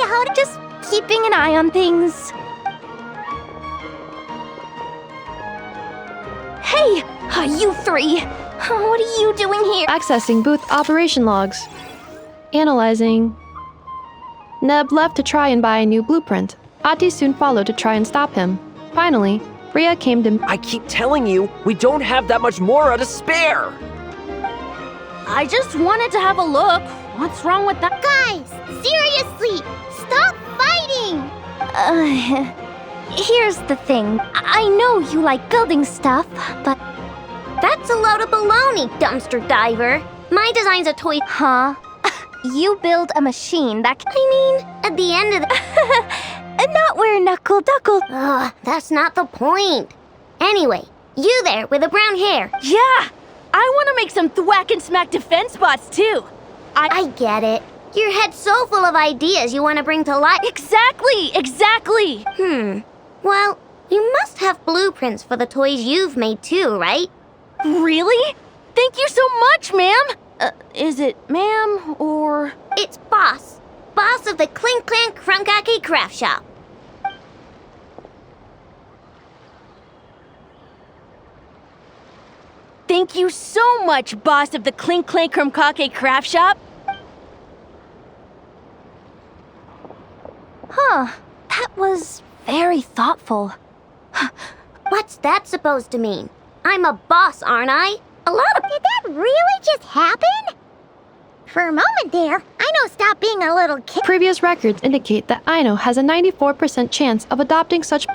how to just keeping an eye on things. Hey, you three. What are you doing here? Accessing booth operation logs. Analyzing. Neb left to try and buy a new blueprint. Ati soon followed to try and stop him. Finally, Rhea came to... I keep telling you, we don't have that much Mora to spare! I just wanted to have a look. What's wrong with that? Guys, seriously, stop fighting! Here's the thing. I know you like building stuff, but... That's a load of baloney, dumpster diver. My design's a toy. Huh? You build a machine that... At the end of the... Not where Knuckle Duckle... Ugh, that's not the point. Anyway, you there with the brown hair. Yeah! I want to make some thwack and smack defense bots, too. I get it. Your head's so full of ideas you want to bring to life. Exactly! Well, you must have blueprints for the toys you've made too, right? Really? Thank you so much, ma'am! Is it ma'am, or... It's Boss. Boss of the Clink Clank Krumkake Craft Shop. Thank you so much, boss of the Clink Clank Krumkake Craft Shop. That was very thoughtful. What's that supposed to mean? I'm a boss, aren't I? A lot of... Did that really just happen? For a moment there, Aino stopped being a little kid. Previous records indicate that Aino has a 94% chance of adopting such...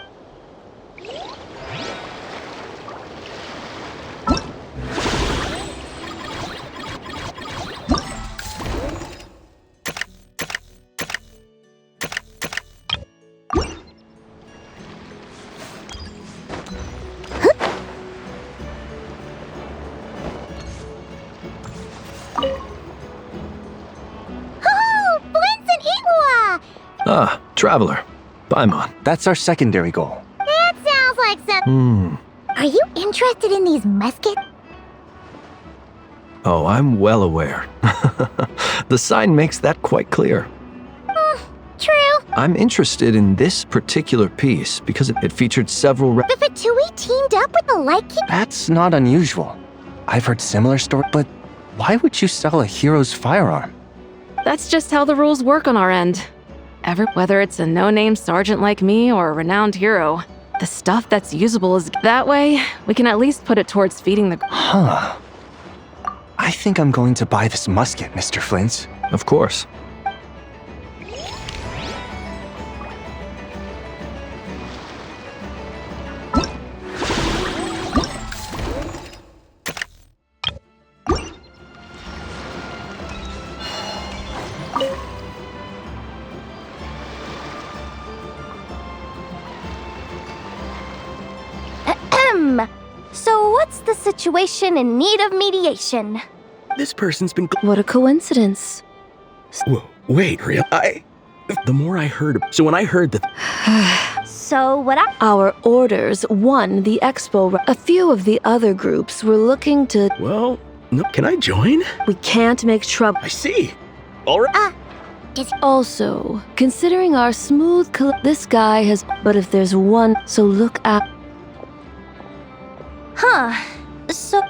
Ah, Traveler. Paimon. That's our secondary goal. That sounds like some... Are you interested in these muskets? Oh, I'm well aware. The sign makes that quite clear. True. I'm interested in this particular piece because it featured several... The Fatui teamed up with the Light King. That's not unusual. I've heard similar stories, but why would you sell a hero's firearm? That's just how the rules work on our end. Whether it's a no-name sergeant like me or a renowned hero, the stuff that's usable is that way, we can at least put it towards feeding the... Huh. I think I'm going to buy this musket, Mr. Flint. Of course. So what's the situation in need of mediation? This person's been... What a coincidence. Whoa, wait, real? The more I heard... So when I heard that... So what Our orders won the expo. A few of the other groups were looking to... Well, no, can I join? We can't make trouble. I see. All right. Also, considering our smooth... This guy has... But if there's one... So look at... So...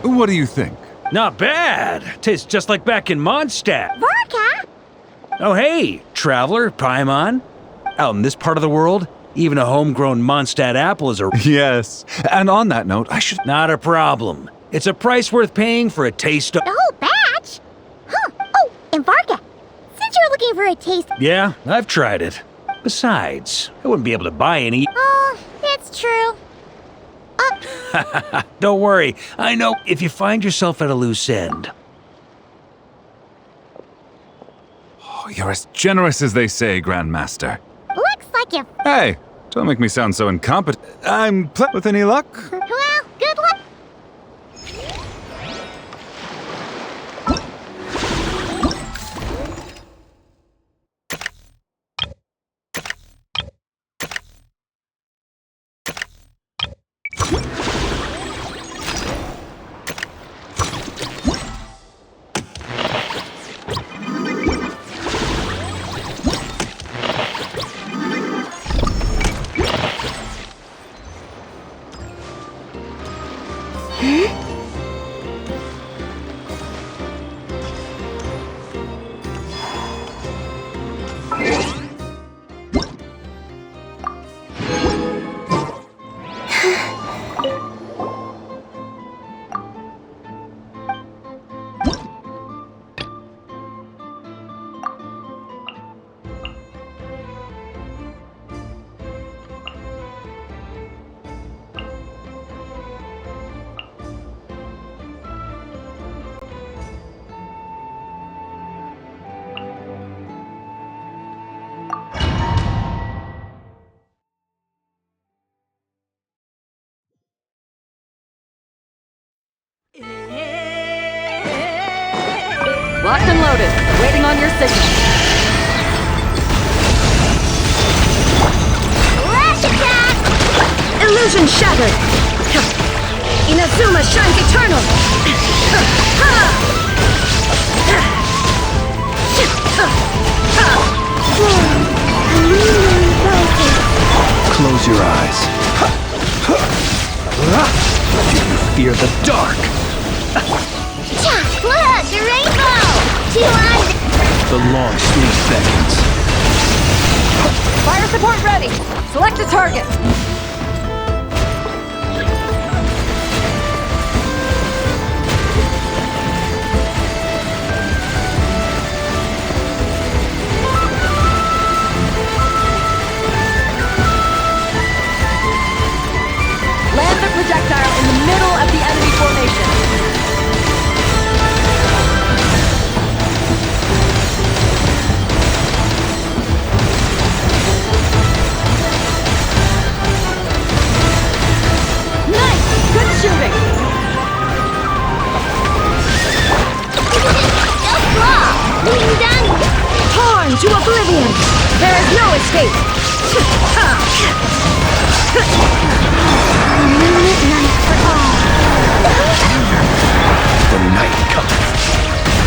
What do you think? Not bad. Tastes just like back in Mondstadt. Vorka? Oh, hey, Traveler, Paimon. Out in this part of the world, even a homegrown Mondstadt apple is a... Yes. And on that note, I should... Not a problem. It's a price worth paying for a taste of... The whole batch? Huh. Oh, and Varka, since you're looking for a taste... Yeah, I've tried it. Besides, I wouldn't be able to buy any... Oh, that's true. Don't worry. I know if you find yourself at a loose end. Oh, you're as generous as they say, Grandmaster. Looks like you... Hey, don't make me sound so incompetent. I'm with any luck? Well, good luck. Locked and loaded, waiting on your signal. Flash attack! Illusion shattered! Inazuma shines eternal! Close your eyes. Do you fear the dark? Look, the rainbow! The long sleep beckons. Fire support ready. Select a target. Land the projectile in the middle of the enemy formation. Shooting! Torn to oblivion! There is no escape! Illuminate night for all! The night cometh.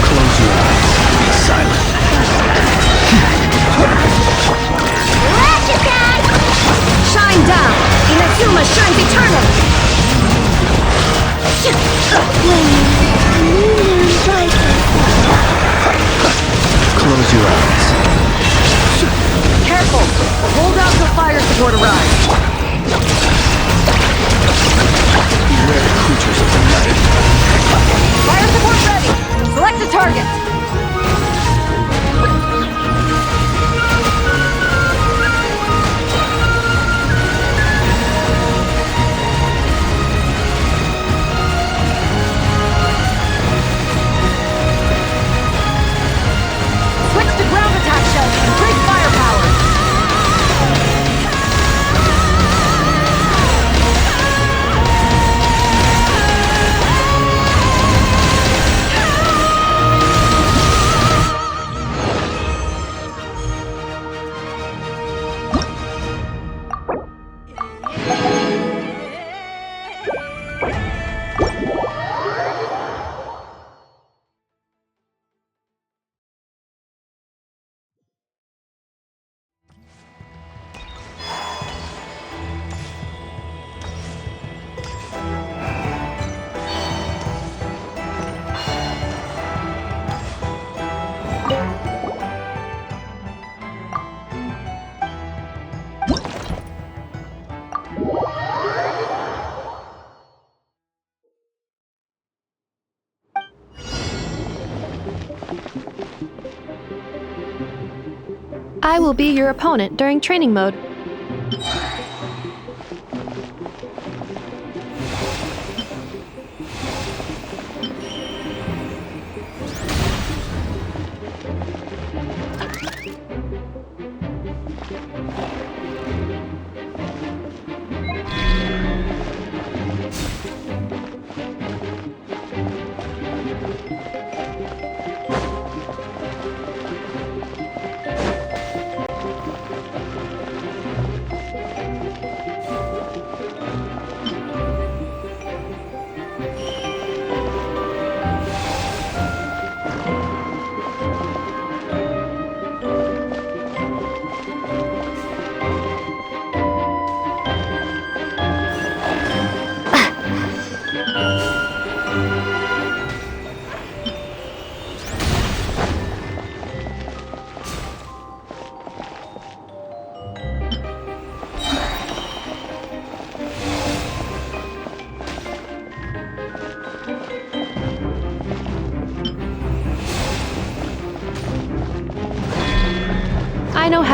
Close your eyes. Be silent. Flash attack! Shine down! Inazuma shines eternal! Close your eyes. Careful! Hold out till fire support arrives. Beware creatures of the night. Fire support ready! Select a target! I will be your opponent during training mode.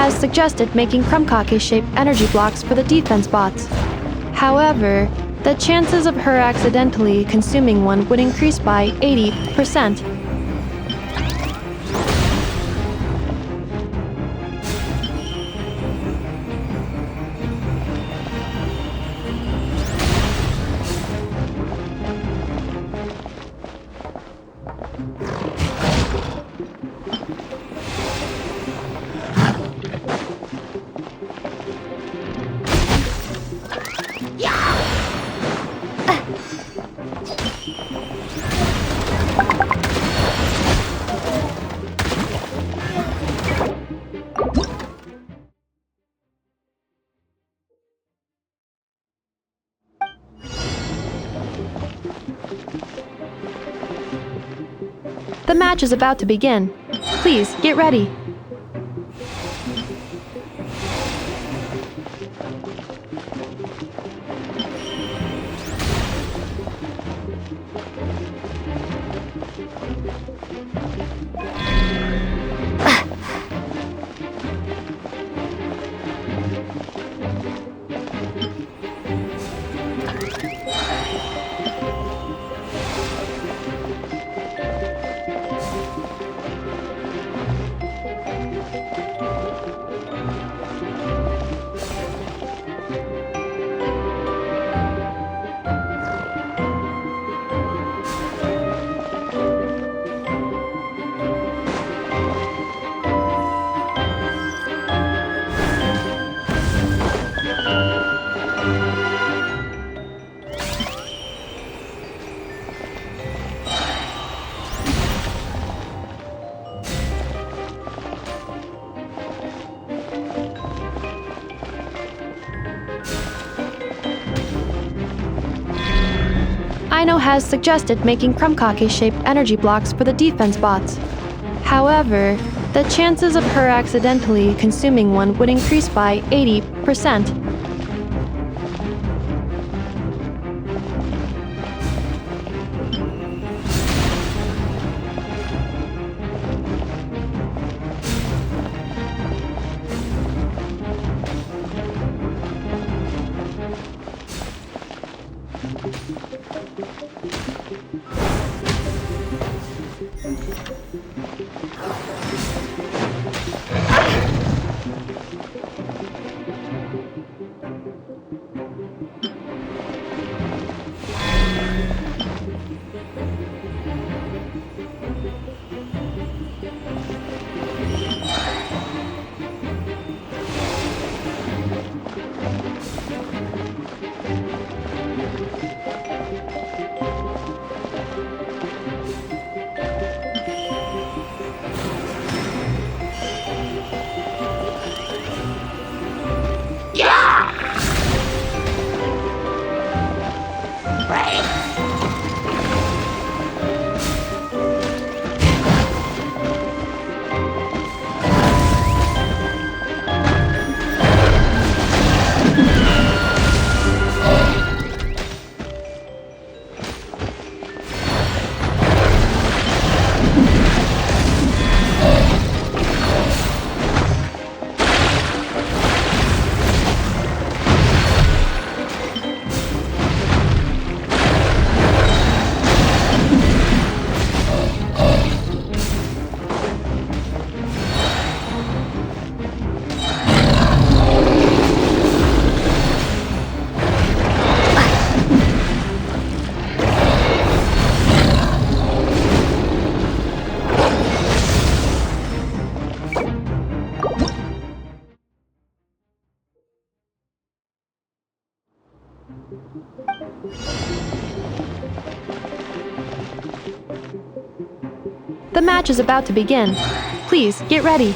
has suggested making crumcake-shaped energy blocks for the defense bots. However, the chances of her accidentally consuming one would increase by 80%. The match is about to begin. Please get ready. Ino has suggested making crumcake-shaped energy blocks for the defense bots. However, the chances of her accidentally consuming one would increase by 80%. The match is about to begin. Please get ready.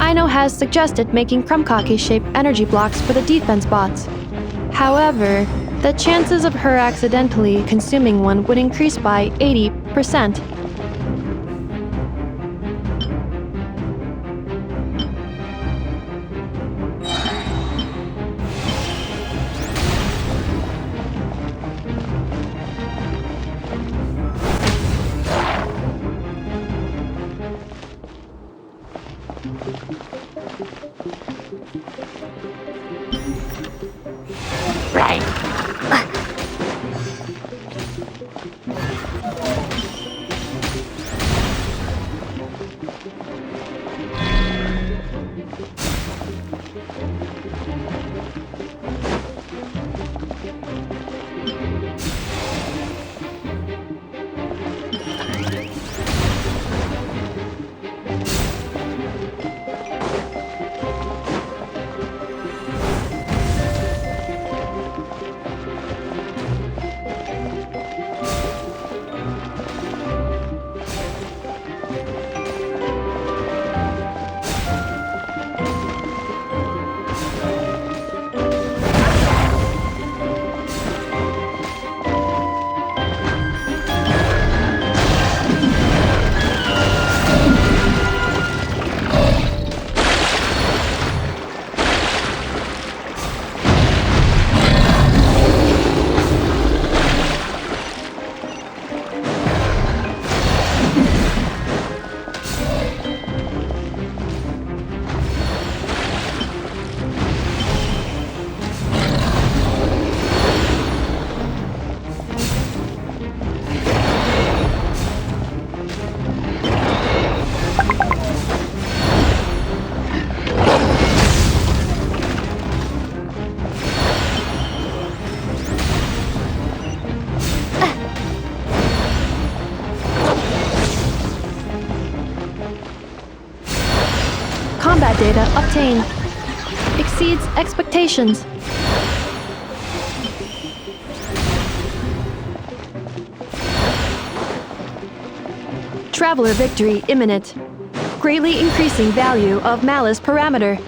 Ino has suggested making Krumkake-shaped energy blocks for the defense bots. However, the chances of her accidentally consuming one would increase by 80%. Combat data obtained. Exceeds expectations. Traveler victory imminent. Greatly increasing value of malice parameter.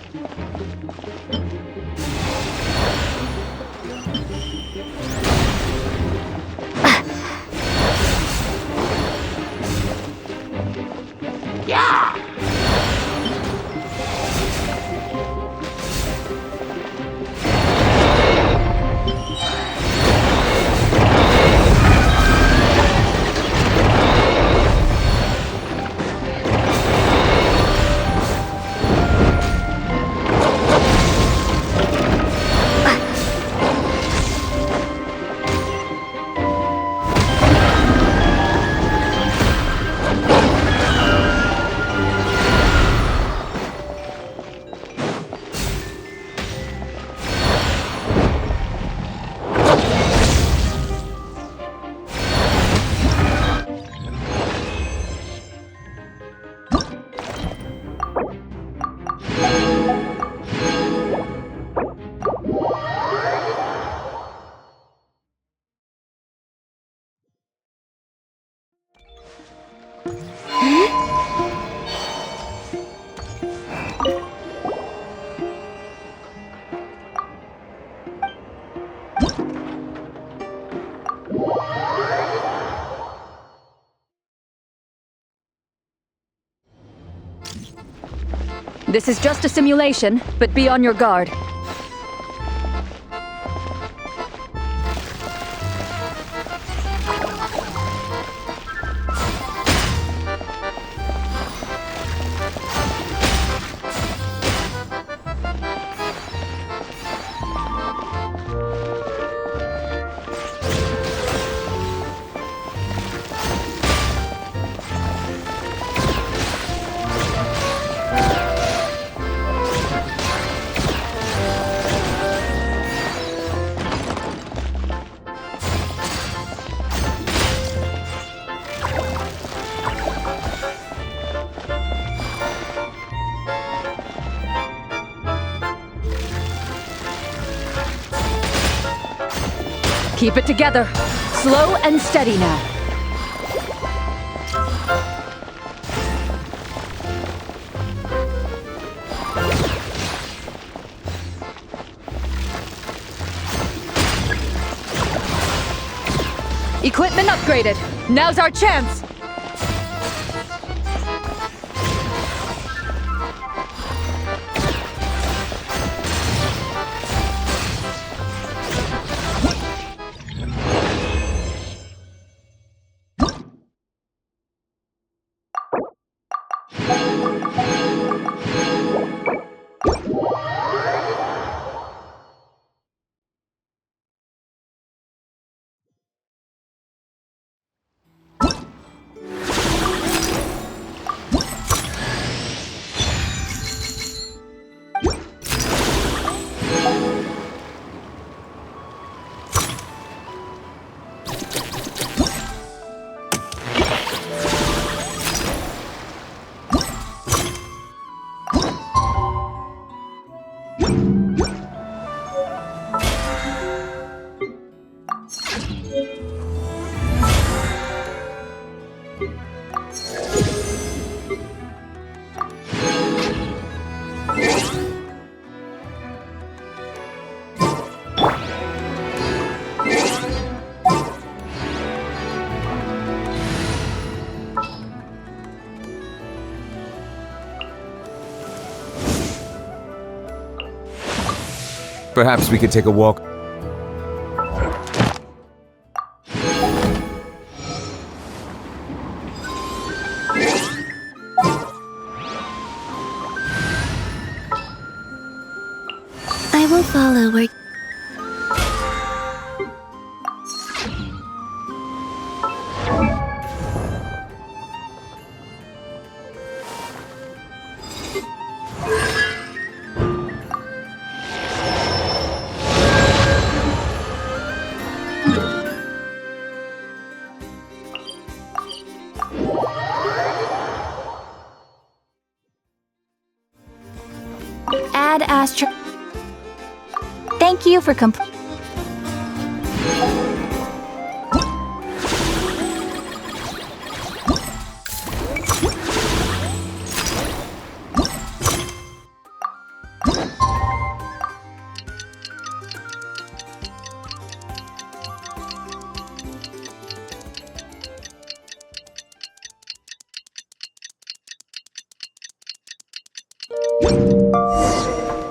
This is just a simulation, but be on your guard. Keep it together. Slow and steady now. Equipment upgraded. Now's our chance. Perhaps we could take a walk. I will follow where... Add Astro. Thank you for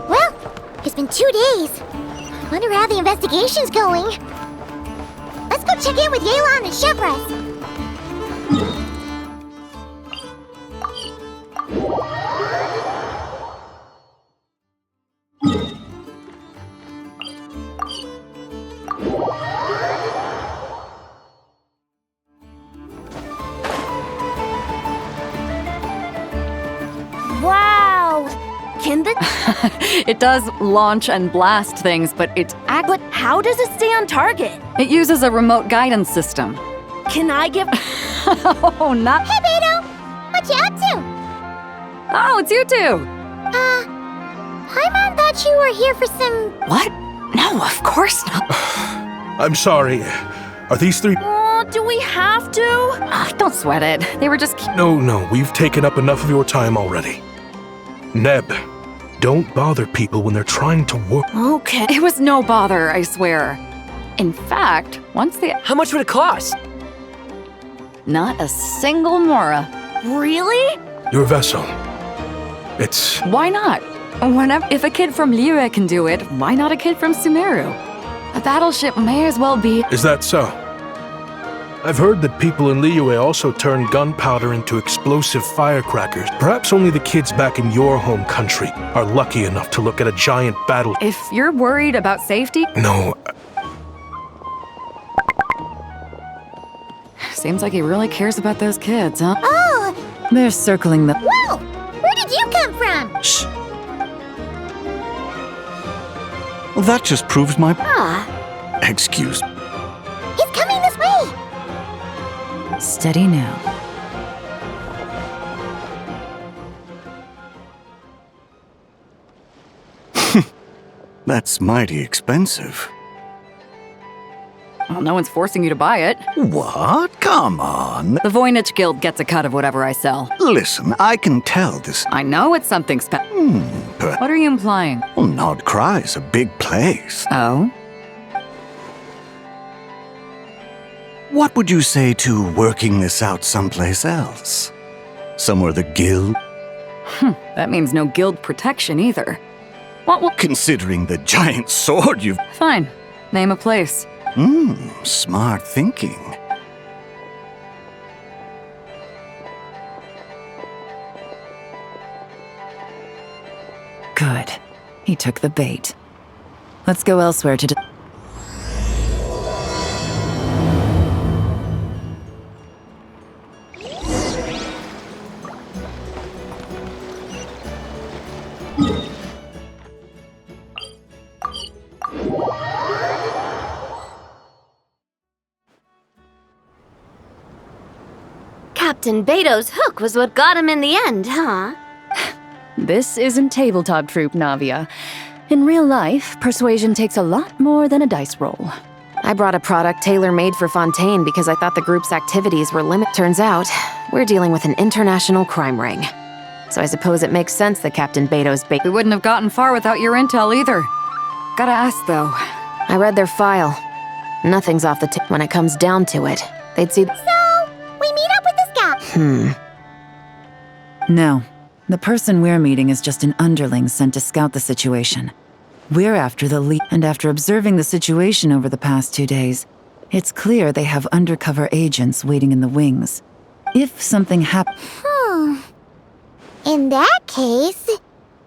Well, it's been 2 days. Wonder how the investigation's going. Let's go check in with Yelan and Chevres. Wow! Can the... It does launch and blast things, but But how does it stay on target? it uses a remote guidance system. Can I give... Oh, not. Hey, Beto! What you up to? Oh, it's you two. Paimon thought you were here for some... What? No, of course not. I'm sorry. Are these three... Oh, do we have to? Don't sweat it. They were just. No, we've taken up enough of your time already. Neb, don't bother people when they're trying to work. Okay. It was no bother, I swear. In fact, once the. How much would it cost? Not a single Mora. Really? Your vessel. It's... Why not? If a kid from Liyue can do it, why not a kid from Sumeru? A battleship may as well be. Is that so? I've heard that people in Liyue also turn gunpowder into explosive firecrackers. Perhaps only the kids back in your home country are lucky enough to look at a giant battle. If you're worried about safety. No. Seems like he really cares about those kids, huh? Oh! They're circling the. Whoa! Where did you come from? Shh. Well, that just proves my... Excuse. He's coming this way! Steady now. That's mighty expensive. Well, no one's forcing you to buy it. What? Come on. The Voynich Guild gets a cut of whatever I sell. Listen, I can tell this... I know it's something special. But... What are you implying? Well, Nod Cry's a big place. Oh? What would you say to working this out someplace else? Somewhere the guild? That means no guild protection either. What will... Considering the giant sword you've... Fine. Name a place. Smart thinking. Good. He took the bait. Let's go elsewhere to... Captain Beto's hook was what got him in the end, huh? This isn't tabletop troop, Navia. In real life, persuasion takes a lot more than a dice roll. I brought a product tailor-made for Fontaine because I thought the group's activities were limited. Turns out, we're dealing with an international crime ring. So I suppose it makes sense that Captain Beto's bait... We wouldn't have gotten far without your intel either. Gotta ask, though. I read their file. Nothing's off the tip when it comes down to it. They'd see... So, we meet up with this guy. No. The person we're meeting is just an underling sent to scout the situation. We're after the lead, and after observing the situation over the past 2 days, it's clear they have undercover agents waiting in the wings. If something happens... In that case...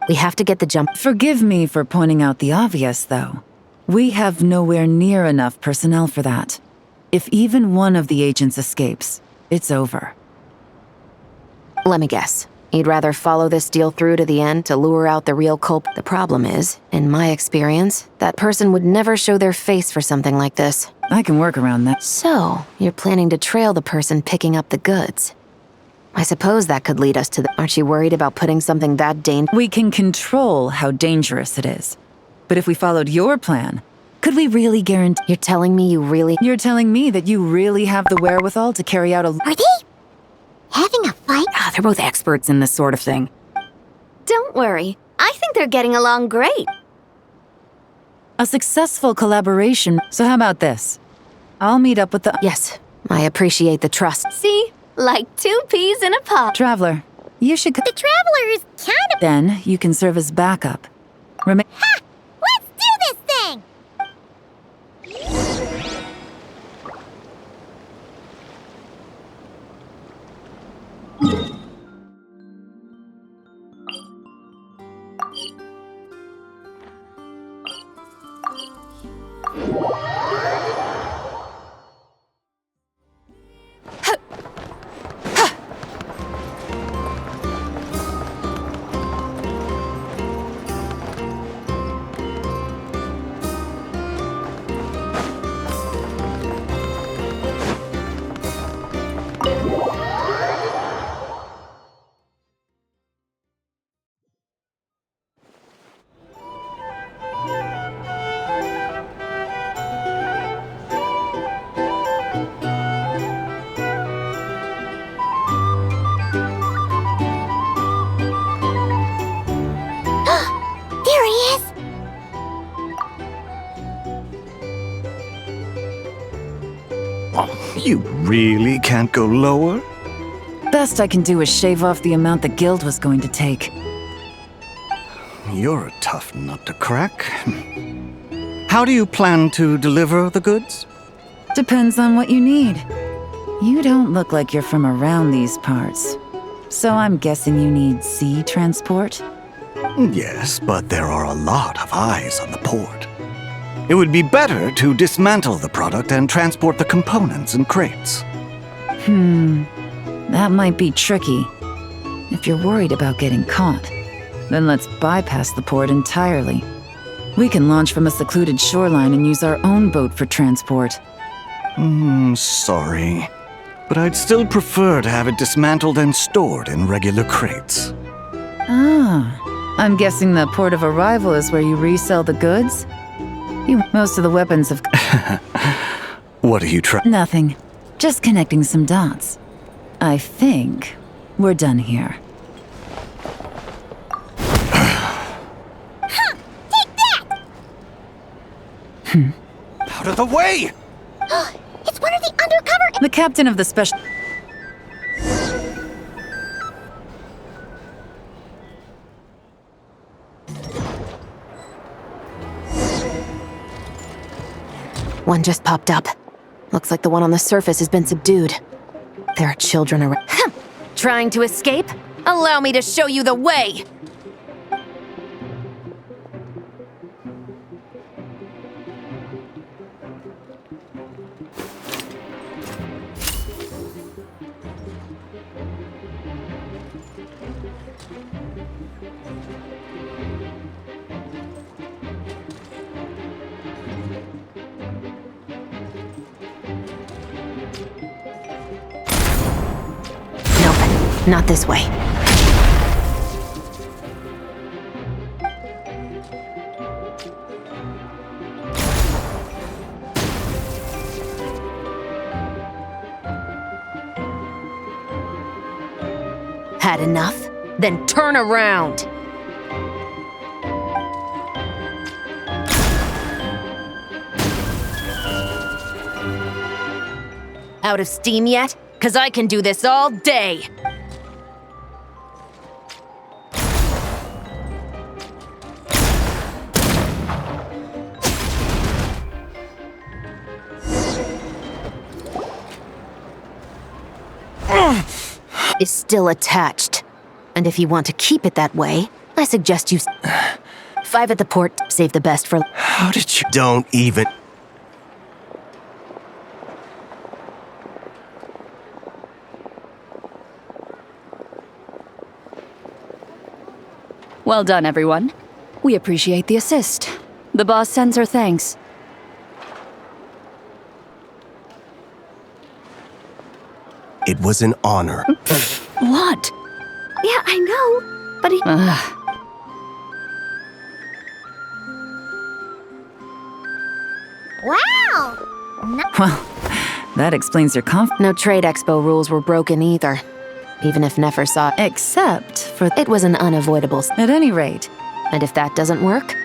We have to get the jump... Forgive me for pointing out the obvious, though. We have nowhere near enough personnel for that. If even one of the agents escapes, it's over. Let me guess. You'd rather follow this deal through to the end to lure out the real culprit. The problem is, in my experience, that person would never show their face for something like this. I can work around that. So, you're planning to trail the person picking up the goods. I suppose that could lead us to the... Aren't you worried about putting something that dangerous? We can control how dangerous it is. But if we followed your plan, could we really guarantee... You're telling me you really... You're telling me that you really have the wherewithal to carry out a... Are they having a fight? They're both experts in this sort of thing. Don't worry. I think they're getting along great. A successful collaboration. So how about this? I'll meet up with the... Yes, I appreciate the trust. See? Like 2 peas in a pod. Traveler, you should... The Traveler is kind of... Then you can serve as backup. Ha! Let's do this thing! There he is! Oh, you really can't go lower? Best I can do is shave off the amount the guild was going to take. You're a tough nut to crack. How do you plan to deliver the goods? Depends on what you need. You don't look like you're from around these parts. So I'm guessing you need sea transport? Yes, but there are a lot of eyes on the port. It would be better to dismantle the product and transport the components in crates. That might be tricky. If you're worried about getting caught, then let's bypass the port entirely. We can launch from a secluded shoreline and use our own boat for transport. Sorry. But I'd still prefer to have it dismantled and stored in regular crates. I'm guessing the port of arrival is where you resell the goods? Most of the weapons have... What are you trying... Nothing. Just connecting some dots. I think we're done here. Take that! Out of the way! It's one of the undercover The captain of the special... One just popped up. Looks like the one on the surface has been subdued. There are children around. Trying to escape? Allow me to show you the way! Nope, not this way. Had enough? Then turn around! Out of steam yet? 'Cause I can do this all day! Is still attached. And if you want to keep it that way, I suggest you... 5 at the port, save the best for... How did you... Don't even... Well done, everyone. We appreciate the assist. The boss sends her thanks. It was an honor. What? Yeah, I know, but he... Wow! Well, that explains your No trade expo rules were broken either. Even if Nefer saw... Except for... It was an unavoidable... At any rate. And if that doesn't work?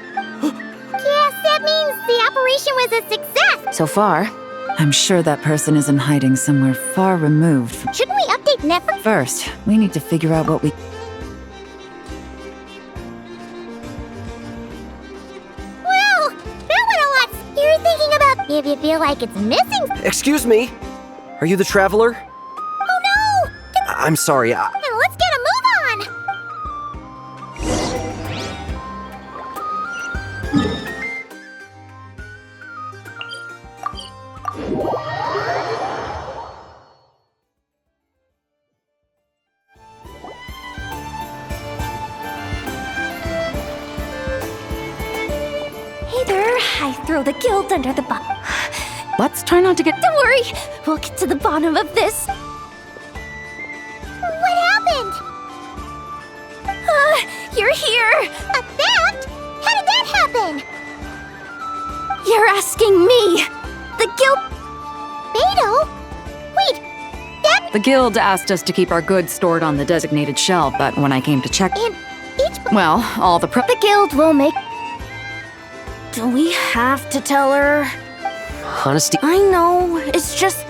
Yes, that means the operation was a success! So far. I'm sure that person is in hiding somewhere far removed from... Shouldn't we update Nefer? First, we need to figure out what we... Well, that went a lot... You're thinking about if you feel like it's missing... Excuse me? Are you the traveler? Oh no! I'm sorry. Now let's get a move on! Hey there, I throw the guild under the bus. Let's try not to get... Don't worry, we'll get to the bottom of this. What happened? You're here. A theft? How did that happen? You're asking me. The guild... Beto? Wait, that... The guild asked us to keep our goods stored on the designated shelf, but when I came to check... And each... Well, all the The guild will make... Do we have to tell her? Honesty. I know, it's just...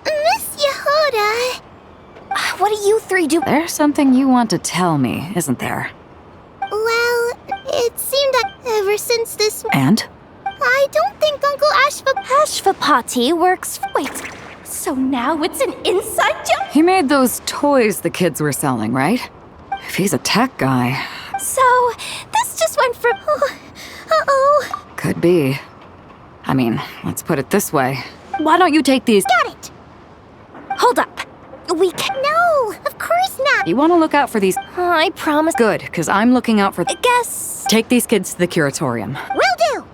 Miss Yehuda... What do you three do? There's something you want to tell me, isn't there? Well, it seemed that ever since this... And? I don't think Uncle Ashvapati works... Wait, so now it's an inside job? He made those toys the kids were selling, right? If he's a tech guy... So, this just went from... Uh-oh. Could be. I mean, let's put it this way. Why don't you take these... Got it! Hold up. We can... No, of course not! You want to look out for these... I promise... Good, because I'm looking out for... I guess... Take these kids to the curatorium. Will do!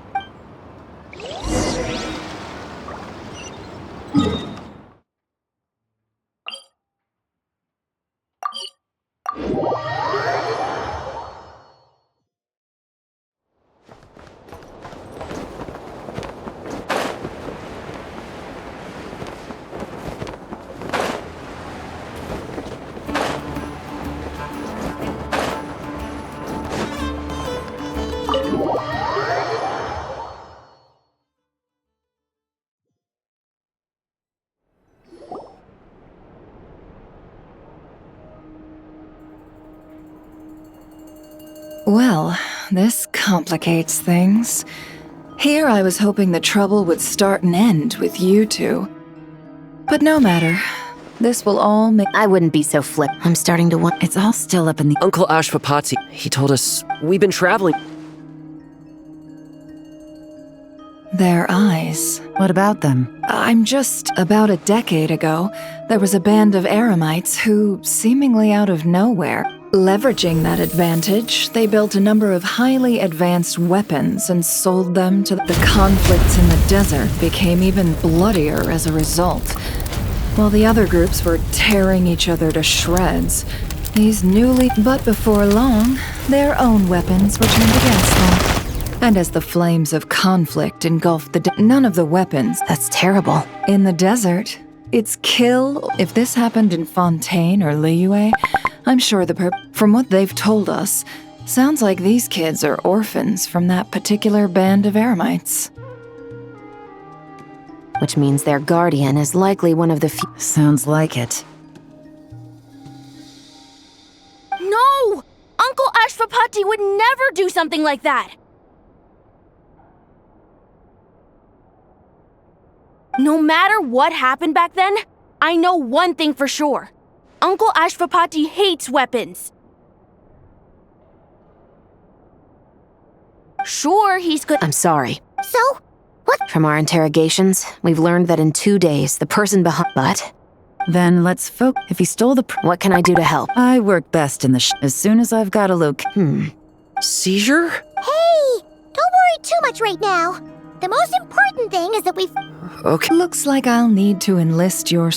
this complicates things. Here I was hoping the trouble would start and end with you two. But no matter. This will all make— I wouldn't be so flip. I'm starting to want— It's all still up in the— Uncle Ashwapati, he told us we've been traveling. Their eyes. What about them? I'm just— About a decade ago, there was a band of Eremites who, seemingly out of nowhere, leveraging that advantage, they built a number of highly advanced weapons and sold them to— The conflicts in the desert became even bloodier as a result. While the other groups were tearing each other to shreds, these newly— But before long, their own weapons were turned against them. And as the flames of conflict engulfed none of the weapons— That's terrible. In the desert, it's kill— If this happened in Fontaine or Liyue, I'm sure from what they've told us, sounds like these kids are orphans from that particular band of Eremites. Which means their guardian is likely one of the few— Sounds like it. No! Uncle Ashwapati would never do something like that! No matter what happened back then, I know one thing for sure. Uncle Ashwapati hates weapons. Sure, he's good— I'm sorry. So, what— From our interrogations, we've learned that in 2 days, the person behind— But? Then let's focus. If he stole the— What can I do to help? I work best in the as soon as I've got a look. Seizure? Hey! Don't worry too much right now. The most important thing is that we've— Okay. Looks like I'll need to enlist your